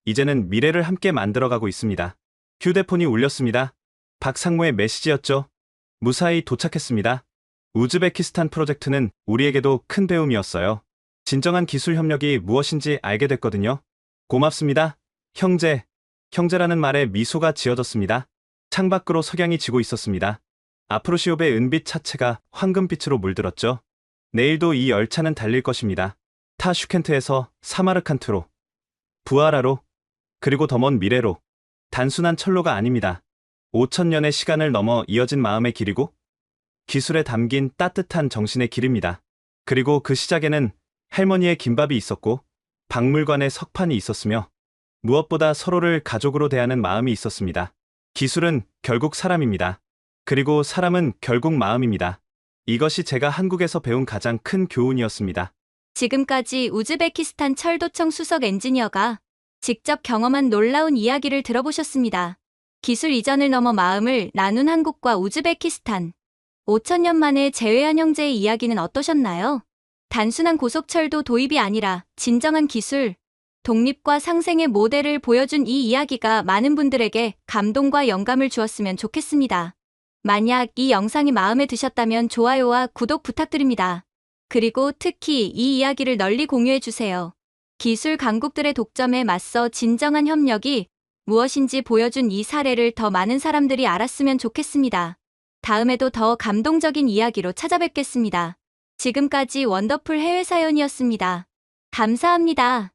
이제는 미래를 함께 만들어가고 있습니다. 휴대폰이 울렸습니다. 박상무의 메시지였죠. 무사히 도착했습니다. 우즈베키스탄 프로젝트는 우리에게도 큰 배움이었어요. 진정한 기술 협력이 무엇인지 알게 됐거든요. 고맙습니다. 형제. 형제라는 말에 미소가 지어졌습니다. 창밖으로 석양이 지고 있었습니다. 아프로시옵의 은빛 차체가 황금빛으로 물들었죠. 내일도 이 열차는 달릴 것입니다. 타슈켄트에서 사마르칸트로, 부하라로, 그리고 더 먼 미래로. 단순한 철로가 아닙니다. 5,000년의 시간을 넘어 이어진 마음의 길이고 기술에 담긴 따뜻한 정신의 길입니다. 그리고 그 시작에는 할머니의 김밥이 있었고 박물관의 석판이 있었으며 무엇보다 서로를 가족으로 대하는 마음이 있었습니다. 기술은 결국 사람입니다. 그리고 사람은 결국 마음입니다. 이것이 제가 한국에서 배운 가장 큰 교훈이었습니다. 지금까지 우즈베키스탄 철도청 수석 엔지니어가 직접 경험한 놀라운 이야기를 들어보셨습니다. 기술 이전을 넘어 마음을 나눈 한국과 우즈베키스탄. 5,000년 만에 재회한 형제의 이야기는 어떠셨나요? 단순한 고속철도 도입이 아니라 진정한 기술, 독립과 상생의 모델을 보여준 이 이야기가 많은 분들에게 감동과 영감을 주었으면 좋겠습니다. 만약 이 영상이 마음에 드셨다면 좋아요와 구독 부탁드립니다. 그리고 특히 이 이야기를 널리 공유해주세요. 기술 강국들의 독점에 맞서 진정한 협력이 무엇인지 보여준 이 사례를 더 많은 사람들이 알았으면 좋겠습니다. 다음에도 더 감동적인 이야기로 찾아뵙겠습니다. 지금까지 원더풀 해외사연이었습니다. 감사합니다.